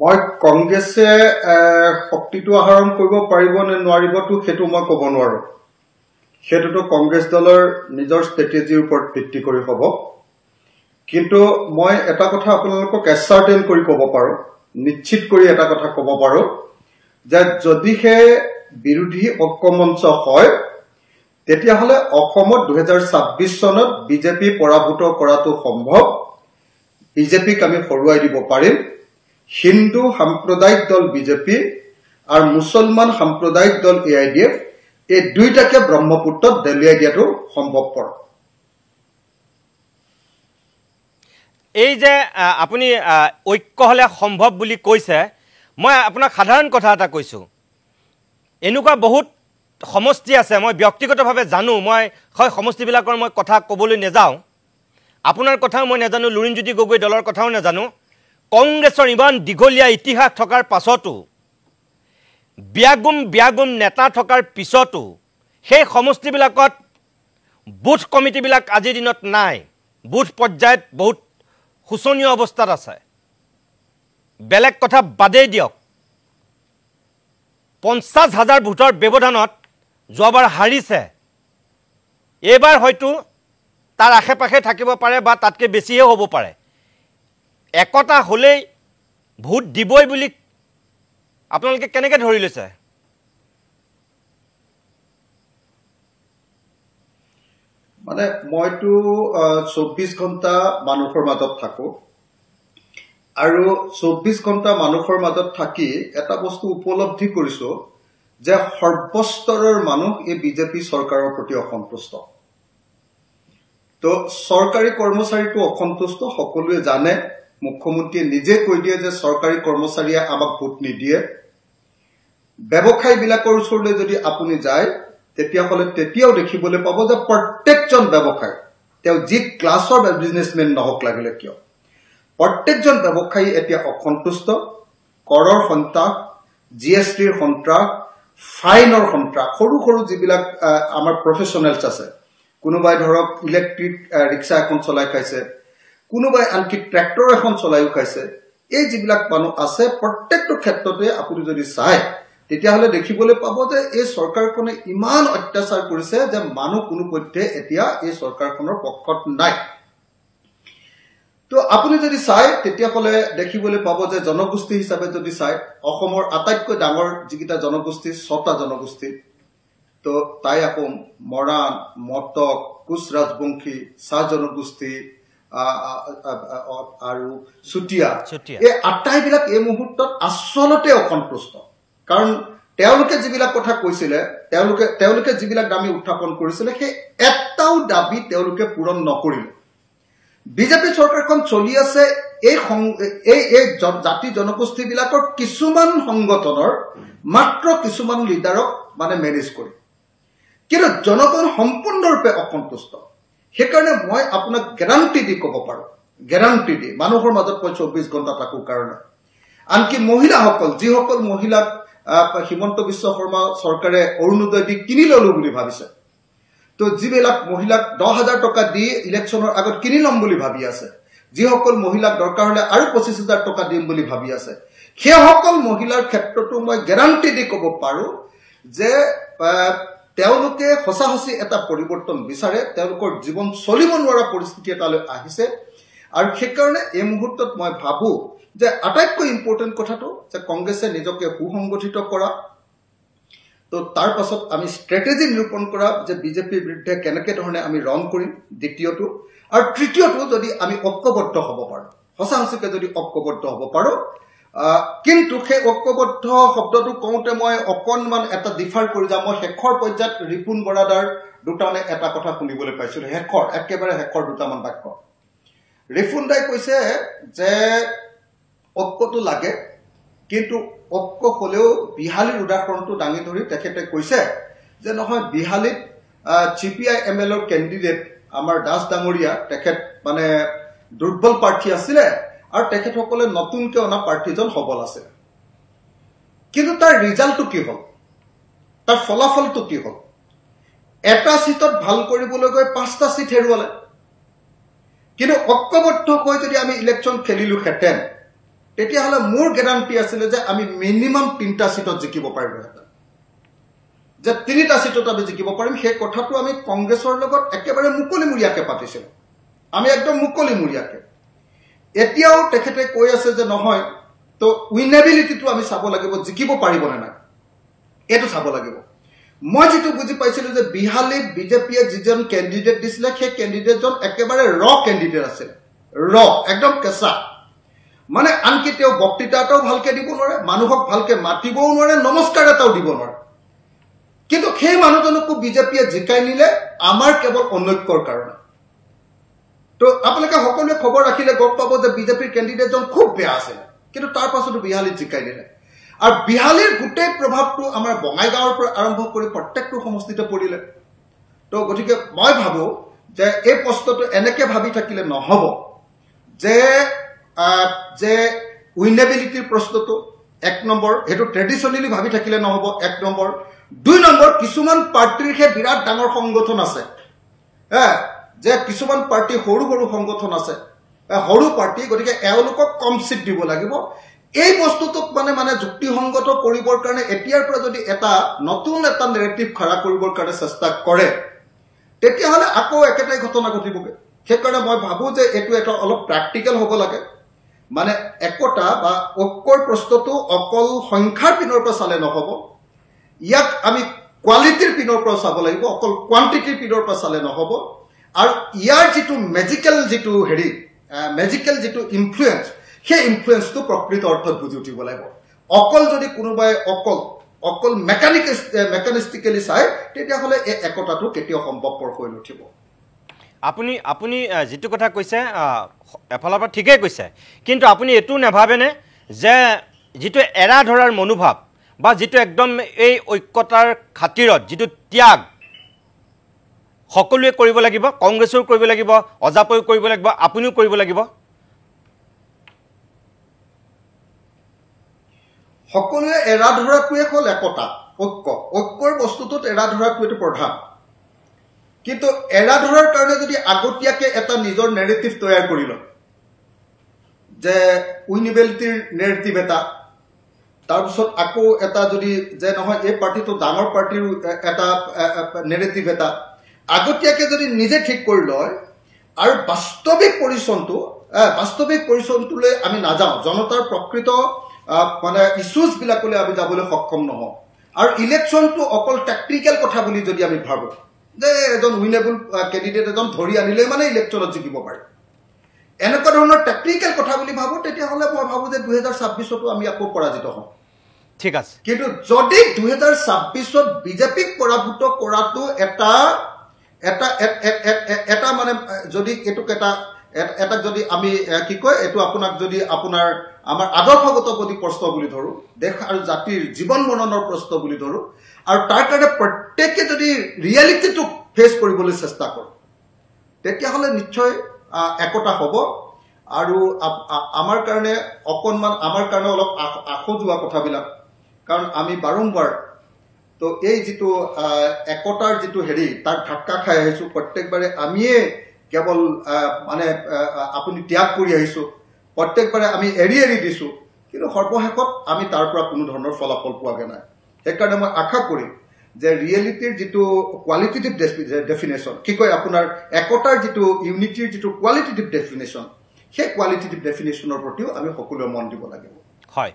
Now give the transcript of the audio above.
মই কংগ্ৰেছে শক্তিটো আহৰণ কৰিব পাৰিব নে নোৱাৰিবটো সেইটো মই ক'ব নোৱাৰো সেটোটো কংগ্ৰেছ দলৰ নিজৰ ষ্ট্ৰেটেজিৰ ওপৰত ভিত্তি কৰি হ'ব কিন্তু মই এটা কথা আপোনালোকক এছাৰ্টেন কৰি ক'ব পাৰো নিশ্চিত কৰি এটা কথা ক'ব পাৰো যে যদিহে বিৰোধী ঐক্যমঞ্চ হয় তেতিয়া হলে অসমত 2026 চনত বিজেপি পৰাভূত কৰাটো সম্ভৱ বিজেপিক আমি হৰুৱাই দিব পাৰিম হিন্দু সাম্প্ৰদায়িক দল বিজেপি আৰু মুছলমান সাম্প্ৰদায়িক দল এআইডিএফ এই দুইটাকে ব্ৰহ্মপুত্ৰত দলিয়াই দিয়াটো সম্ভৱপৰ এই যে আপুনি ঐক্য হলে সম্ভৱ বুলি কৈছে মই আপোনাক সাধাৰণ কথা এটা কৈছো এনেকুৱা বহুত সমষ্টি আছে মই ব্যক্তিগতভাৱে জানো মই হয় সমষ্টিবিলাকৰ মই কথা ক'বলৈ নেযাওঁ আপোনাৰ কথাও মই নেজানো লুৰিণজ্যোতি গগৈ দলৰ কথাও নেজানো কংগ্ৰেছৰ ইমান দীঘলীয়া ইতিহাস থকাৰ পাছতো বিয়াগুম নেতা থকাৰ পিছতো সেই সমষ্টিবিলাকত বুথ কমিটিবিলাক আজিৰ দিনত নাই বুথ পৰ্যায়ত বহুত শোচনীয় অৱস্থাত আছে বেলেগ কথা বাদেই দিয়ক 50,000 ভোটৰ ব্যৱধানত যোৱাবাৰ হাৰিছে এইবাৰ হয়তো তাৰ আশে-পাশে থাকিব পাৰে বা তাতকৈ বেছিহে হ'ব পাৰে একতা হলেই ভোট দিবই বুলি আপোনালোকে কেনেকৈ ধৰি লৈছে মানে মইতো 24 ঘণ্টা মানুহৰ মাজত থাকো আৰু 24 ঘণ্টা মানুহৰ মাজত থাকি এটা বস্তু উপলব্ধি কৰিছো যে সৰ্বস্তৰৰ মানুহ এই বিজেপি চৰকাৰৰ প্ৰতি অসন্তুষ্ট তো চৰকাৰী কৰ্মচাৰীটো অসন্তুষ্ট সকলোৱে জানে মুখ্যমন্ত্ৰীয়ে নিজে কৈ দিয়ে যে চৰকাৰী কৰ্মচাৰীয়ে আমাক ভোট নিদিয়ে ব্যৱসায়ী বিলাকৰ ওচৰলৈ যদি আপুনি যায় তেতিয়াও দেখিবলৈ পাব যে প্ৰত্যেকজন ব্যৱসায়ী তেওঁ যি ক্লাছৰ বিজনেছমেন নহওক লাগিলে কিয় প্ৰত্যেকজন ব্যৱসায়ী এতিয়া অসন্তুষ্ট কৰৰ সন্ত্ৰাস জিএছটিৰ সন্ত্ৰাস ফাইনৰ সন্ত্ৰাস সৰু যিবিলাক আমাৰ প্ৰফেচনেলছ আছে কোনোবাই ধৰক ইলেক্ট্ৰিক ৰিক্সা এখন চলাই খাইছে কোনোবাই আনকি ট্ৰেক্টৰ এখন চলাইও খাইছে এই যিবিলাক মানুহ আছে প্ৰত্যেকটো ক্ষেত্ৰতে আপুনি যদি চাই তেতিয়াহলে দেখিবলৈ পাব যে এই চৰকাৰখনে ইমান অত্যাচাৰ কৰিছে যে মানুহ কোনো পধ্যে এতিয়া এই চৰকাৰখনৰ পক্ষত নাই তো আপুনি যদি চাই তেতিয়াহলে দেখিবলৈ পাব যে জনগোষ্ঠী হিচাপে যদি চাই অসমৰ আটাইতকৈ ডাঙৰ যিকিটা জনগোষ্ঠী 6টা জনগোষ্ঠী তো তাই আকৌ মৰাণ মটক কোচ ৰাজবংশী চাহ জনগোষ্ঠী আৰু চুটিয়া এই আটাইবিলাক এই মুহূৰ্তত আচলতে অসন্তুষ্ট কাৰণ তেওঁলোকে যিবিলাক কথা কৈছিলে তেওঁলোকে যিবিলাক দাবী উত্থাপন কৰিছিলে সেই এটাও দাবী তেওঁলোকে পূৰণ নকৰিলে বিজেপি চৰকাৰখন চলি আছে এই জাতি জনগোষ্ঠী বিলাকৰ কিছুমান সংগঠনৰ মাত্ৰ কিছুমান লিডাৰক মানে মেনেজ কৰি কিন্তু জনগণ সম্পূৰ্ণৰূপে অসন্তুষ্ট সেইকাৰণে মই আপোনাক গ্যাৰান্টি দি ক'ব পাৰো গ্যাৰান্টি দি মানুহৰ মাজত 24 ঘণ্টা থাকো কাৰণে আনকি মহিলাসকল যিসকল মহিলাক হিমন্ত বিশ্ব শৰ্মা চৰকাৰে অৰুণোদয় দি কিনি ললো বুলি ভাবিছে তো যিবিলাক মহিলাক 10,000 টকা দি ইলেকশ্যনৰ আগত কিনি লম বুলি ভাবি আছে যিসকল মহিলাক দৰকাৰ হলে আৰু 25,000 টকা দিম বুলি ভাবি আছে সেইসকল মহিলাৰ ক্ষেত্ৰতো মই গ্যাৰান্টি দি ক'ব পাৰো যে তেওঁলোকে সঁচাসঁচি এটা পৰিৱৰ্তন বিচাৰে তেওঁলোকৰ জীৱন চলিব নোৱাৰা পৰিস্থিতি এটালৈ আহিছে আৰু সেইকাৰণে এই মুহূৰ্তত মই ভাবো যে আটাইতকৈ ইম্পৰ্টেন্ট কথাটো যে কংগ্ৰেছে নিজকে সুসংগঠিত কৰা তো তাৰ পাছত আমি ষ্ট্ৰেটেজি নিৰূপণ কৰা যে বিজেপিৰ বিৰুদ্ধে কেনেকে ধৰণে আমি ৰণ কৰিম দ্বিতীয়টো আৰু তৃতীয়টো যদি আমি ঐক্যবদ্ধ হ'ব পাৰো সঁচাসঁচিকে যদি ঐক্যবদ্ধ হ'ব পাৰো কিন্তু সেই ঐক্যবদ্ধ শব্দটো কওঁতে মই অকণমান এটা ডিফাৰ কৰি যাম মই শেষৰ পৰ্যায়ত ৰিপুন বৰাদাৰ দুটানে এটা কথা শুনিবলৈ পাইছিলো একেবাৰে শেষৰ দুটামান বাক্য ৰিপুন দাই কৈছে যে ঐক্যটো লাগে কিন্তু ঐক্য হলেও বিহালীৰ উদাহৰণটো দাঙি ধৰি তেখেতে কৈছে যে নহয় বিহালীত চিপিআই এমএলৰ কেণ্ডিডেট আমাৰ দাস ডাঙৰীয়া তেখেত মানে দুৰ্বল প্ৰাৰ্থী আছিলে আৰু তেখেতসকলে নতুনকৈ অনা প্ৰাৰ্থীজন সবল আছে কিন্তু তাৰ ৰিজাল্টটো কি হ'ল তাৰ ফলাফলটো কি হ'ল এটা সিটত ভাল কৰিবলৈ গৈ 5টা সিট হেৰুৱালে কিন্তু ঐক্যবদ্ধ হৈ যদি আমি ইলেকশ্যন খেলিলো হেতেন তেতিয়াহ'লে মোৰ গেৰাণ্টি আছিলে যে আমি মিনিমাম 3টা সিটত জিকিব পাৰিলোহেঁতেন যে 3টা সিটত আমি জিকিব পাৰিম সেই কথাটো আমি কংগ্ৰেছৰ লগত একেবাৰে মুকলিমূৰীয়াকে পাতিছিলোঁ আমি একদম মুকলিমূৰীয়াকে এতিয়াও তেখেতে কৈ আছে যে নহয় তো উইনেবিলিটিটো আমি চাব লাগিব জিকিব পাৰিব নে নাই এটো চাব লাগিব মই যেটো বুজি পাইছিলো যে বিহালীত বিজেপিয়ে যিজন ক্যান্ডিডেট দিছিলে সেই ক্যান্ডিডেটজন একেবাৰে ৰ ক্যান্ডিডেট আছিল ৰ একদম কেঁচা মানে আনকি তেওঁ বক্তৃতাটাও ভালকে দিব নোৱাৰে মানুহক ভালকে মাতিবও নোৱাৰে নমস্কাৰ এটাও দিব নোৱাৰে কিন্তু সেই মানুহজনকো বিজেপিয়ে জিকাই নিলে আমাৰ কেৱল অনৈক্যৰ কাৰণে তো আপোনালোকে সকলোৱে খবৰ ৰাখিলে গম পাব যে বিজেপিৰ ক্যান্ডিডেটজন খুব বেয়া আছিল কিন্তু তাৰ পাছতো বিহালীত জিকাই দিলে আৰু বিহালীৰ গোটেই প্ৰভাৱটো আমাৰ বঙাইগাঁৱৰ পৰা আৰম্ভ কৰি প্ৰত্যেকটো সমষ্টিতে পৰিলে তো গতিকে মই ভাবো যে এই প্ৰশ্নটো এনেকে ভাবি থাকিলে নহব যে উইনেবিলিটিৰ প্ৰশ্নটো 1 নম্বৰ হেতু ট্ৰেডিশনালি ভাবি থাকিলে নহব 1 নম্বৰ 2 নম্বৰ কিছুমান পাৰ্টিৰ হে বিৰাট ডাঙৰ সংগঠন আছে যে কিছুমান পাৰ্টি সৰু সৰু সংগঠন আছে সৰু পাৰ্টি গতিকে এওঁলোকক কম সিট দিব লাগিব এই বস্তুটোক মানে যুক্তিসংগত কৰিবৰ কাৰণে এতিয়াৰ পৰা যদি এটা নতুন এটা নেৰেটিভ খাৰা কৰিবৰ কাৰণে চেষ্টা কৰে তেতিয়াহলে আকৌ একেটাই ঘটনা ঘটিবগে সেইকাৰণে মই ভাবো যে এটো এটা অলপ প্ৰ্যাকটিক্যাল হ'ব লাগে মানে একটা বা ঐক্যৰ প্ৰশ্নটো অকল সংখ্যাৰ পিনৰ পৰা চালে নহব ইয়াক আমি কোৱালিটিৰ পিনৰ পৰা চাব লাগিব অকল কোৱান্টিটিৰ পিনৰ পৰা চালে নহব আৰু ইয়াৰ যেটো মেজিক্যাল যেটো ইনফ্লুয়েন্স সেই ইনফ্লুয়েন্সটো প্ৰকৃত অৰ্থত বুজি উঠিব লাগিব অকল যদি কোনোবাই অকল মেকানিষ্টিক্যালি চাই তেতিয়াহলে এই একতাটো কেতিয়াও সম্ভৱপৰ হৈ নুঠিব আপুনি যেটো কথা কৈছে এফালৰ পৰা ঠিকই কৈছে কিন্তু আপুনি এটো নেভাবেনে যে যেটো এৰা ধৰাৰ মনোভাৱ বা যেটো একদম এই ঐক্যতাৰ খাতিৰত যেটো ত্যাগ সকলোৱে কৰিব লাগিব কংগ্ৰেছৰ কৰিব লাগিব অজাপয় কৰিব লাগিব আপুনিও কৰিব লাগিব সকলোৱে এৰা ধৰাটোৱে হ'ল একতা ঐক্যৰ বস্তুটোত এৰা ধৰাটোৱেটো প্ৰধান কিন্তু এৰা ধৰাৰ কাৰণে যদি আগতীয়াকে এটা নিজৰ নেৰেটিভ তৈয়াৰ কৰি লয় যে উইনেবিলিটিৰ নেৰেটিভ এটা তাৰপিছত আকৌ এটা যদি যে নহয় এই পাৰ্টিটো ডাঙৰ পাৰ্টিৰ এটা নেৰেটিভ এটা আগতীয়াকে যদি নিজে ঠিক কৰি লয় আৰু বাস্তৱিক পৰিচয়টোলৈ আমি নাযাওঁ জনতাৰ প্ৰকৃত মানে ইস্যুজ বিলাকলৈ আমি যাবলৈ সক্ষম নহওঁ আৰু ইলেকশ্যনটো অকল টেকনিক্যাল কথা বুলি যদি আমি ভাবো যে এজন উইনেবল ক্যান্ডিডেট এজন ধৰি আনিলে মানে ইলেকশ্যনত জিকিব পাৰে এনেকুৱা ধৰণৰ টেকনিক্যাল কথা বুলি ভাবো তেতিয়াহলে মই ভাবো যে 2026তো আমি আকৌ পৰাজিত হম ঠিক আছে কিন্তু যদি 2026ত বিজেপিক পৰাভূত কৰাটো এটা মানে যদি এটুক এটা যদি আমি কি কয় এটো আপোনাক যদি আপোনাৰ আমাৰ আদৰ্শগত প্ৰতি প্ৰশ্ন বুলি ধৰো দেশ আৰু জাতিৰ জীৱন মৰণৰ প্ৰশ্ন বুলি ধৰো আৰু তাৰ কাৰণে প্ৰত্যেককে যদি ৰিয়েলিটিটো ফেস কৰিবলৈ চেষ্টা কৰে তেতিয়াহলে নিশ্চয় একতা হ'ব আৰু আমাৰ কাৰণে অকনমান আমাৰ কাৰণে অলপ আখোজোৱা কথাবিলাক কাৰণ আমি বাৰম্বাৰ তো এই যেটো একতাৰ যেটো হেৰি তাৰ ধাক্কা খাই আহিছো প্ৰত্যেকবাৰে আমিয়ে কেৱল মানে আপুনি ত্যাগ কৰি আহিছো প্ৰত্যেকবাৰে আমি এৰি দিছো কিন্তু সৰ্বশেষত আমি তাৰ পৰা কোনো ধৰণৰ ফলাফল পোৱাগে নাই সেইকাৰণে মই আশা কৰিম যে ৰিয়েলিটিৰ যেটো কোৱালিটেটিভ ডেফিনেশ্যন কি কয় আপোনাৰ একতাৰ যেটো ইউনিটিৰ যেটো কোৱালিটেটিভ ডেফিনেশ্যন সেই কোৱালিটেটিভ ডেফিনেশ্যনৰ প্ৰতিও আমি সকলোৱে মন দিব লাগিব হয়